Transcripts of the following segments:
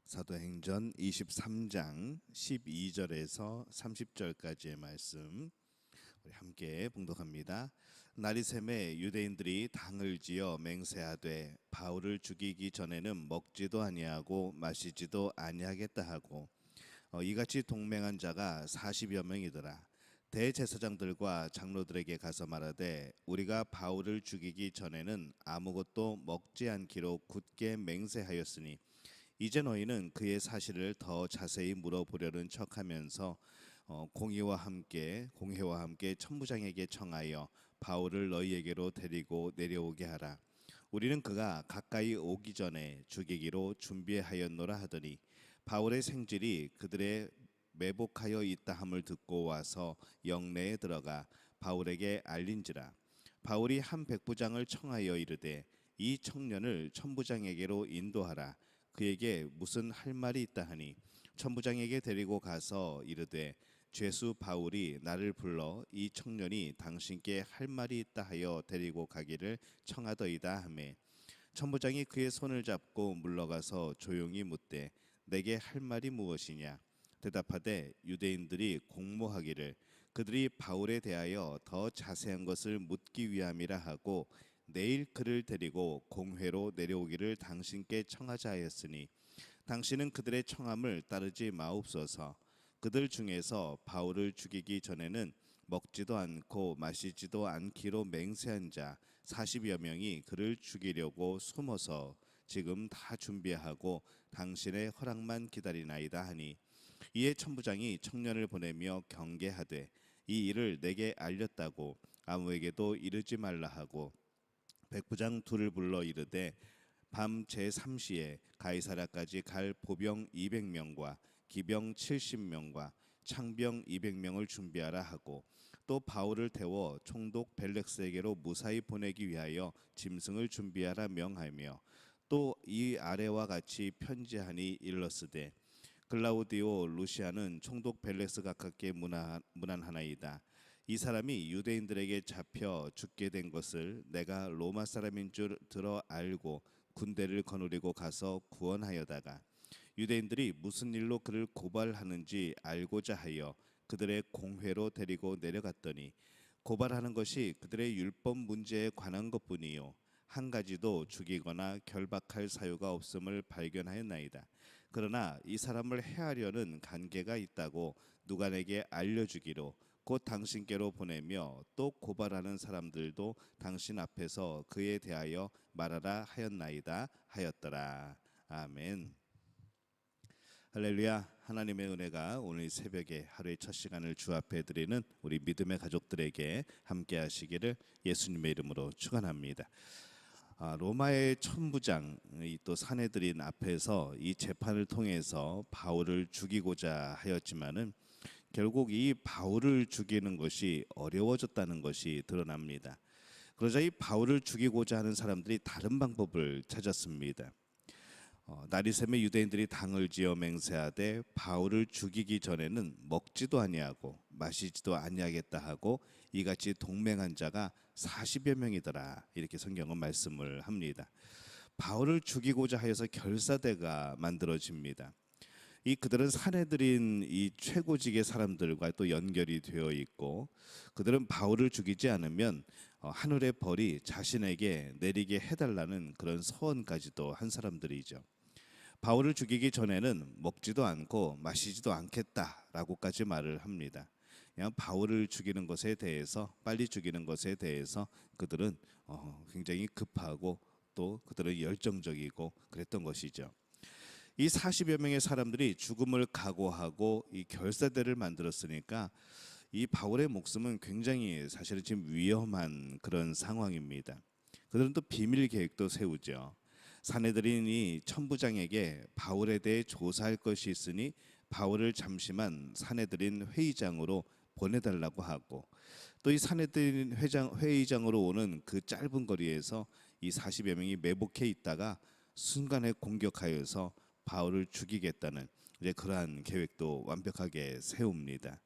사도행전 23장 12절에서 30절까지의 말씀 우리 함께 봉독합니다. 날이 새매 유대인들이 당을 지어 맹세하되 바울을 죽이기 전에는 먹지도 아니하고 마시지도 아니하겠다 하고 이같이 동맹한 자가 40여 명이더라. 대제사장들과 장로들에게 가서 말하되 우리가 바울을 죽이기 전에는 아무것도 먹지 않기로 굳게 맹세하였으니 이제 너희는 그의 사실을 더 자세히 물어보려는 척하면서 공회와 함께 천부장에게 청하여 바울을 너희에게로 데리고 내려오게 하라. 우리는 그가 가까이 오기 전에 죽이기로 준비하였노라 하더니 바울의 생질이 그들의 매복하여 있다 함을 듣고 와서 영내에 들어가 바울에게 알린지라. 바울이 한 백부장을 청하여 이르되 이 청년을 천부장에게로 인도하라. 그에게 무슨 할 말이 있다 하니 천부장에게 데리고 가서 이르되 죄수 바울이 나를 불러 이 청년이 당신께 할 말이 있다 하여 데리고 가기를 청하더이다 하매 천부장이 그의 손을 잡고 물러가서 조용히 묻되 내게 할 말이 무엇이냐. 대답하되 유대인들이 공모하기를 그들이 바울에 대하여 더 자세한 것을 묻기 위함이라 하고 내일 그를 데리고 공회로 내려오기를 당신께 청하자 하였으니 당신은 그들의 청함을 따르지 마옵소서. 그들 중에서 바울을 죽이기 전에는 먹지도 않고 마시지도 않기로 맹세한 자 40여 명이 그를 죽이려고 숨어서 지금 다 준비하고 당신의 허락만 기다리나이다 하니 이에 천부장이 청년을 보내며 경계하되 이 일을 내게 알렸다고 아무에게도 이르지 말라 하고 백부장 둘을 불러 이르되 밤 제3시에 가이사랴까지 갈 보병 200명과 기병 70명과 창병 200명을 준비하라 하고 또 바울을 태워 총독 벨렉스에게로 무사히 보내기 위하여 짐승을 준비하라 명하며 또 이 아래와 같이 편지하니 일렀으되 글라우디오 루시아는 총독 벨렉스 가깝게 문안하나이다. 이 사람이 유대인들에게 잡혀 죽게 된 것을 내가 로마 사람인 줄 들어 알고 군대를 거느리고 가서 구원하여다가 유대인들이 무슨 일로 그를 고발하는지 알고자 하여 그들의 공회로 데리고 내려갔더니 고발하는 것이 그들의 율법 문제에 관한 것뿐이요 한 가지도 죽이거나 결박할 사유가 없음을 발견하였나이다. 그러나 이 사람을 해하려는 관계가 있다고 누가 내게 알려주기로 곧 당신께로 보내며 또 고발하는 사람들도 당신 앞에서 그에 대하여 말하라 하였나이다 하였더라. 아멘. 할렐루야. 하나님의 은혜가 오늘 새벽에 하루의 첫 시간을 주 앞에 드리는 우리 믿음의 가족들에게 함께 하시기를 예수님의 이름으로 축원합니다. 로마의 천부장이 또 사내들인 앞에서 이 재판을 통해서 바울을 죽이고자 하였지만은 결국 이 바울을 죽이는 것이 어려워졌다는 것이 드러납니다. 그러자 이 바울을 죽이고자 하는 사람들이 다른 방법을 찾았습니다. 날이 새매 유대인들이 당을 지어 맹세하되 바울을 죽이기 전에는 먹지도 아니하고 마시지도 아니하겠다 하고 이같이 동맹한 자가 40여 명이더라. 이렇게 성경은 말씀을 합니다. 바울을 죽이고자 하여서 결사대가 만들어집니다. 이 그들은 사내들인 이 최고직의 사람들과 또 연결이 되어 있고 그들은 바울을 죽이지 않으면 하늘의 벌이 자신에게 내리게 해달라는 그런 서원까지도 한 사람들이죠. 바울을 죽이기 전에는 먹지도 않고 마시지도 않겠다라고까지 말을 합니다. 그냥 바울을 죽이는 것에 대해서 빨리 죽이는 것에 대해서 그들은 굉장히 급하고 또 그들은 열정적이고 그랬던 것이죠. 이 40여 명의 사람들이 죽음을 각오하고 이 결사대를 만들었으니까 이 바울의 목숨은 굉장히 사실은 지금 위험한 그런 상황입니다. 그들은 또 비밀 계획도 세우죠. 사내들인 이 천부장에게 바울에 대해 조사할 것이 있으니 바울을 잠시만 사내들인 회의장으로 보내달라고 하고 또 이 사내들인 회의장으로 오는 그 짧은 거리에서 이 40여 명이 매복해 있다가 순간에 공격하여서 바울을 죽이겠다는 이제 그러한 계획도 완벽하게 세웁니다.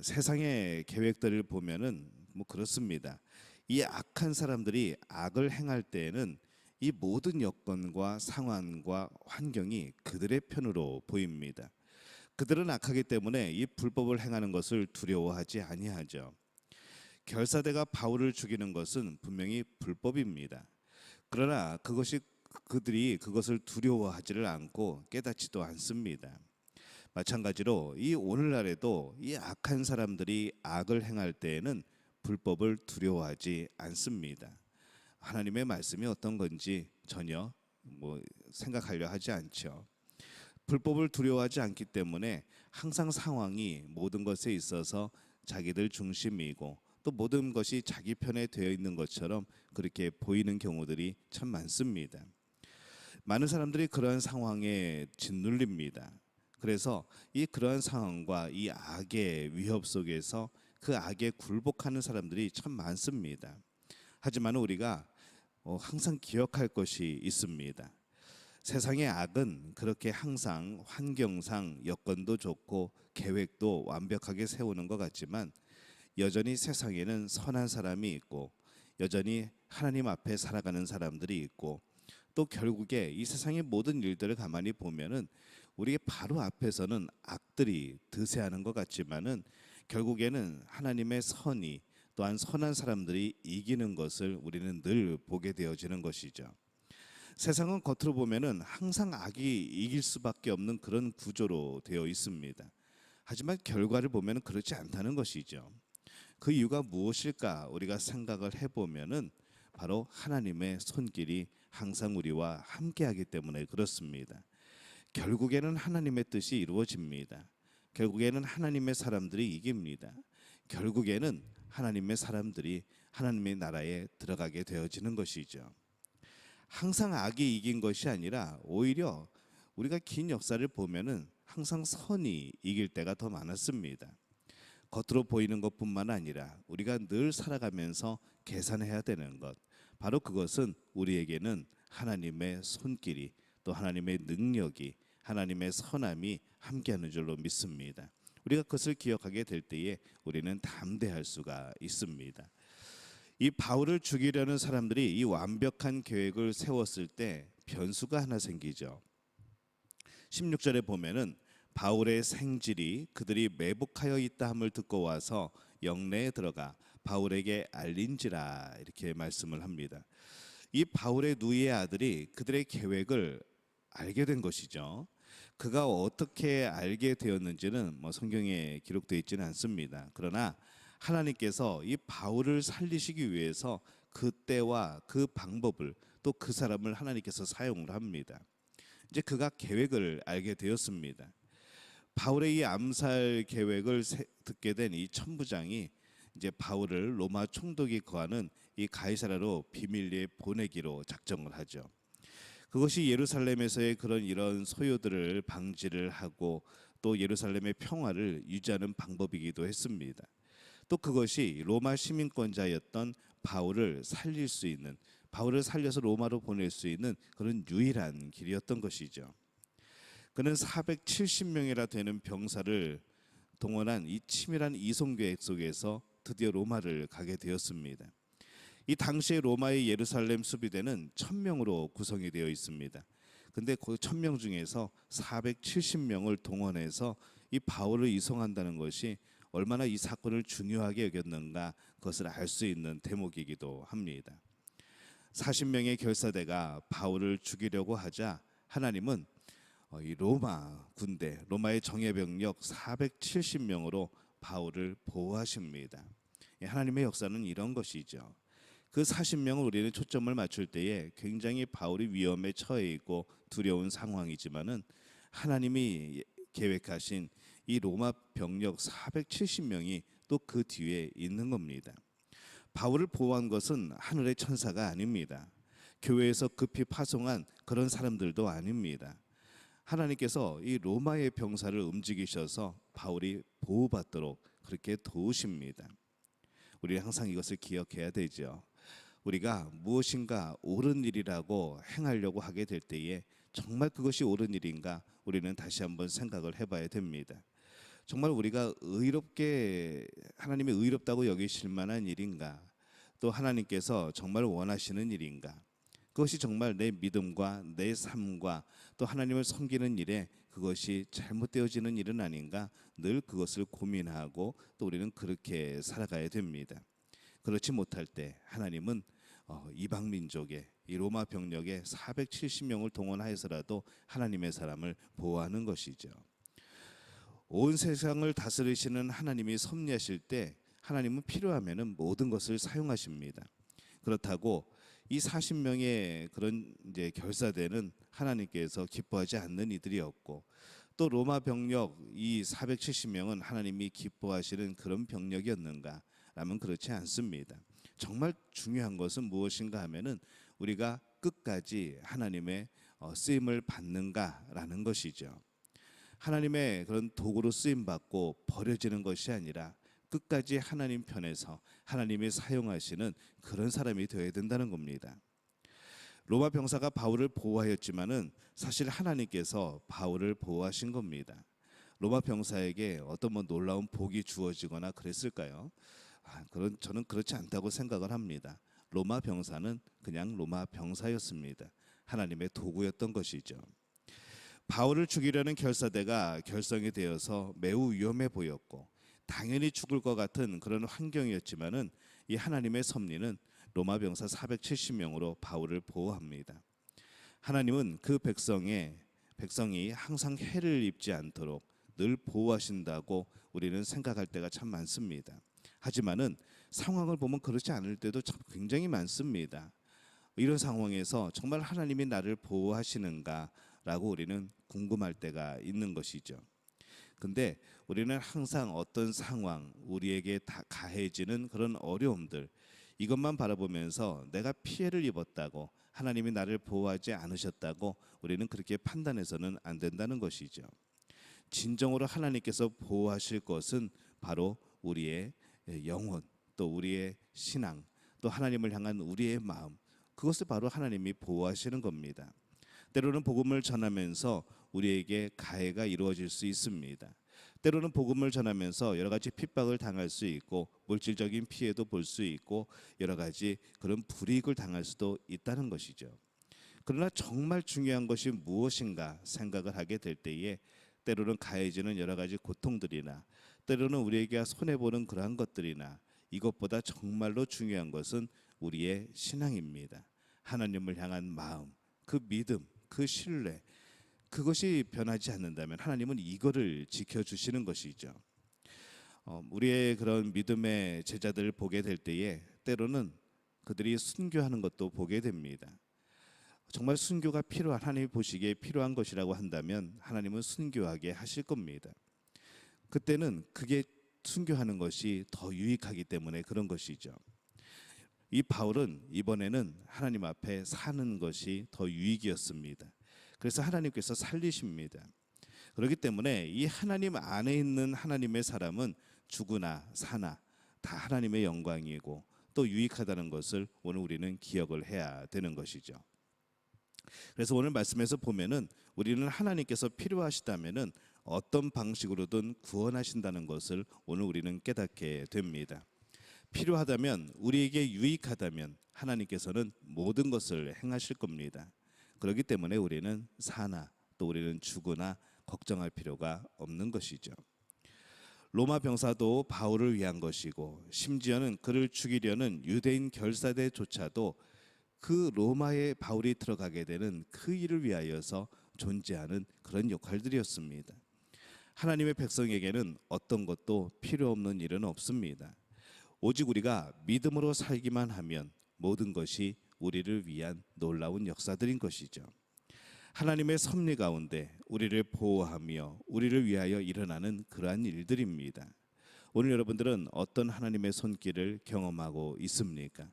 세상의 계획들을 보면은 뭐 그렇습니다. 이 악한 사람들이 악을 행할 때에는 이 모든 여건과 상황과 환경이 그들의 편으로 보입니다. 그들은 악하기 때문에 이 불법을 행하는 것을 두려워하지 아니하죠. 결사대가 바울을 죽이는 것은 분명히 불법입니다. 그러나 그들이 그것을 두려워하지를 않고 깨닫지도 않습니다. 마찬가지로 이 오늘날에도 이 악한 사람들이 악을 행할 때에는 불법을 두려워하지 않습니다. 하나님의 말씀이 어떤 건지 전혀 생각하려 하지 않죠. 불법을 두려워하지 않기 때문에 항상 상황이 모든 것에 있어서 자기들 중심이고 또 모든 것이 자기 편에 되어 있는 것처럼 그렇게 보이는 경우들이 참 많습니다. 많은 사람들이 그러한 상황에 짓눌립니다. 그래서 이 그러한 상황과 이 악의 위협 속에서 그 악에 굴복하는 사람들이 참 많습니다. 하지만 우리가 항상 기억할 것이 있습니다. 세상의 악은 그렇게 항상 환경상 여건도 좋고 계획도 완벽하게 세우는 것 같지만 여전히 세상에는 선한 사람이 있고 여전히 하나님 앞에 살아가는 사람들이 있고 또 결국에 이 세상의 모든 일들을 가만히 보면은 우리의 바로 앞에서는 악들이 드세하는 것 같지만은 결국에는 하나님의 선이 또한 선한 사람들이 이기는 것을 우리는 늘 보게 되어지는 것이죠. 세상은 겉으로 보면은 항상 악이 이길 수밖에 없는 그런 구조로 되어 있습니다. 하지만 결과를 보면은 그렇지 않다는 것이죠. 그 이유가 무엇일까 우리가 생각을 해보면은 바로 하나님의 손길이 항상 우리와 함께하기 때문에 그렇습니다. 결국에는 하나님의 뜻이 이루어집니다. 결국에는 하나님의 사람들이 이깁니다. 결국에는 하나님의 사람들이 하나님의 나라에 들어가게 되어지는 것이죠. 항상 악이 이긴 것이 아니라 오히려 우리가 긴 역사를 보면은 항상 선이 이길 때가 더 많았습니다. 겉으로 보이는 것뿐만 아니라 우리가 늘 살아가면서 계산해야 되는 것, 바로 그것은 우리에게는 하나님의 손길이 또 하나님의 능력이 하나님의 선함이 함께하는 줄로 믿습니다. 우리가 그것을 기억하게 될 때에 우리는 담대할 수가 있습니다. 이 바울을 죽이려는 사람들이 이 완벽한 계획을 세웠을 때 변수가 하나 생기죠. 16절에 보면은 바울의 생질이 그들이 매복하여 있다 함을 듣고 와서 영내에 들어가 바울에게 알린지라 이렇게 말씀을 합니다. 이 바울의 누이의 아들이 그들의 계획을 알게 된 것이죠. 그가 어떻게 알게 되었는지는 성경에 기록되어 있지는 않습니다. 그러나 하나님께서 이 바울을 살리시기 위해서 그 때와 그 방법을 또 그 사람을 하나님께서 사용을 합니다. 이제 그가 계획을 알게 되었습니다. 바울의 이 암살 계획을 듣게 된 이 천부장이 이제 바울을 로마 총독이 거하는 이 가이사라로 비밀리에 보내기로 작정을 하죠. 그것이 예루살렘에서의 이런 소요들을 방지를 하고 또 예루살렘의 평화를 유지하는 방법이기도 했습니다. 또 그것이 로마 시민권자였던 바울을 살릴 수 있는, 바울을 살려서 로마로 보낼 수 있는 그런 유일한 길이었던 것이죠. 그는 470명이나 되는 병사를 동원한 이 치밀한 이송 계획 속에서 드디어 로마를 가게 되었습니다. 이 당시에 로마의 예루살렘 수비대는 1000명으로 구성이 되어 있습니다. 근데 그 1000명 중에서 470명을 동원해서 이 바울을 이송한다는 것이 얼마나 이 사건을 중요하게 여겼는가 그것을 알 수 있는 대목이기도 합니다. 40명의 결사대가 바울을 죽이려고 하자 하나님은 이 로마 군대, 로마의 정예병력 470명으로 바울을 보호하십니다. 하나님의 역사는 이런 것이죠. 그 40명을 우리는 초점을 맞출 때에 굉장히 바울이 위험에 처해 있고 두려운 상황이지만은 하나님이 계획하신 이 로마 병력 470명이 또 그 뒤에 있는 겁니다. 바울을 보호한 것은 하늘의 천사가 아닙니다. 교회에서 급히 파송한 그런 사람들도 아닙니다. 하나님께서 이 로마의 병사를 움직이셔서 바울이 보호받도록 그렇게 도우십니다. 우리는 항상 이것을 기억해야 되죠. 우리가 무엇인가 옳은 일이라고 행하려고 하게 될 때에 정말 그것이 옳은 일인가 우리는 다시 한번 생각을 해봐야 됩니다. 정말 우리가 의롭게 하나님이 의롭다고 여기실 만한 일인가, 또 하나님께서 정말 원하시는 일인가, 그것이 정말 내 믿음과 내 삶과 또 하나님을 섬기는 일에 그것이 잘못되어지는 일은 아닌가 늘 그것을 고민하고 또 우리는 그렇게 살아가야 됩니다. 그렇지 못할 때 하나님은 이방 민족의 이 로마 병력의 470명을 동원하여서라도 하나님의 사람을 보호하는 것이죠. 온 세상을 다스리시는 하나님이 섭리하실 때 하나님은 필요하면은 모든 것을 사용하십니다. 그렇다고 이 40명의 그런 이제 결사대는 하나님께서 기뻐하지 않는 이들이었고 또 로마 병력 이 470명은 하나님이 기뻐하시는 그런 병력이었는가? 라면 그렇지 않습니다. 정말 중요한 것은 무엇인가 하면은 우리가 끝까지 하나님의 쓰임을 받는가라는 것이죠. 하나님의 그런 도구로 쓰임 받고 버려지는 것이 아니라 끝까지 하나님 편에서 하나님이 사용하시는 그런 사람이 되어야 된다는 겁니다. 로마 병사가 바울을 보호하였지만은 사실 하나님께서 바울을 보호하신 겁니다. 로마 병사에게 어떤 놀라운 복이 주어지거나 그랬을까요? 저는 그렇지 않다고 생각을 합니다. 로마 병사는 그냥 로마 병사였습니다. 하나님의 도구였던 것이죠. 바울을 죽이려는 결사대가 결성이 되어서 매우 위험해 보였고 당연히 죽을 것 같은 그런 환경이었지만은 이 하나님의 섭리는 로마 병사 470명으로 바울을 보호합니다. 하나님은 그 백성이 항상 해를 입지 않도록 늘 보호하신다고 우리는 생각할 때가 참 많습니다. 하지만은 상황을 보면 그렇지 않을 때도 참 굉장히 많습니다. 이런 상황에서 정말 하나님이 나를 보호하시는가라고 우리는 궁금할 때가 있는 것이죠. 근데 우리는 항상 어떤 상황, 우리에게 다 가해지는 그런 어려움들 이것만 바라보면서 내가 피해를 입었다고 하나님이 나를 보호하지 않으셨다고 우리는 그렇게 판단해서는 안 된다는 것이죠. 진정으로 하나님께서 보호하실 것은 바로 우리의 영혼, 또 우리의 신앙, 또 하나님을 향한 우리의 마음, 그것을 바로 하나님이 보호하시는 겁니다. 때로는 복음을 전하면서 우리에게 가해가 이루어질 수 있습니다. 때로는 복음을 전하면서 여러 가지 핍박을 당할 수 있고 물질적인 피해도 볼 수 있고 여러 가지 그런 불이익을 당할 수도 있다는 것이죠. 그러나 정말 중요한 것이 무엇인가 생각을 하게 될 때에 때로는 가해지는 여러 가지 고통들이나 때로는 우리에게 손해보는 그러한 것들이나 이것보다 정말로 중요한 것은 우리의 신앙입니다. 하나님을 향한 마음, 그 믿음, 그 신뢰, 그것이 변하지 않는다면 하나님은 이거를 지켜주시는 것이죠. 우리의 그런 믿음의 제자들을 보게 될 때에 때로는 그들이 순교하는 것도 보게 됩니다. 정말 순교가 하나님이 보시기에 필요한 것이라고 한다면 하나님은 순교하게 하실 겁니다. 그때는 그게 순교하는 것이 더 유익하기 때문에 그런 것이죠. 이 바울은 이번에는 하나님 앞에 사는 것이 더 유익이었습니다. 그래서 하나님께서 살리십니다. 그렇기 때문에 이 하나님 안에 있는 하나님의 사람은 죽으나 사나 다 하나님의 영광이고 또 유익하다는 것을 오늘 우리는 기억을 해야 되는 것이죠. 그래서 오늘 말씀에서 보면은 우리는 하나님께서 필요하시다면은 어떤 방식으로든 구원하신다는 것을 오늘 우리는 깨닫게 됩니다. 필요하다면 우리에게 유익하다면 하나님께서는 모든 것을 행하실 겁니다. 그렇기 때문에 우리는 사나 또 우리는 죽으나 걱정할 필요가 없는 것이죠. 로마 병사도 바울을 위한 것이고 심지어는 그를 죽이려는 유대인 결사대조차도 그 로마에 바울이 들어가게 되는 그 일을 위하여서 존재하는 그런 역할들이었습니다. 하나님의 백성에게는 어떤 것도 필요 없는 일은 없습니다. 오직 우리가 믿음으로 살기만 하면 모든 것이 우리를 위한 놀라운 역사들인 것이죠. 하나님의 섭리 가운데 우리를 보호하며 우리를 위하여 일어나는 그러한 일들입니다. 오늘 여러분들은 어떤 하나님의 손길을 경험하고 있습니까?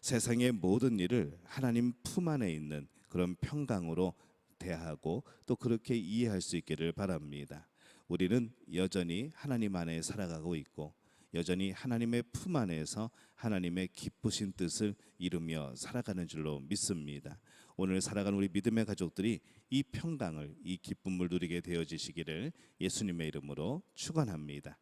세상의 모든 일을 하나님 품 안에 있는 그런 평강으로 대하고 또 그렇게 이해할 수 있기를 바랍니다. 우리는 여전히 하나님 안에 살아가고 있고 여전히 하나님의 품 안에서 하나님의 기쁘신 뜻을 이루며 살아가는 줄로 믿습니다. 오늘 살아가는 우리 믿음의 가족들이 이 평강을, 이 기쁨을 누리게 되어지시기를 예수님의 이름으로 축원합니다.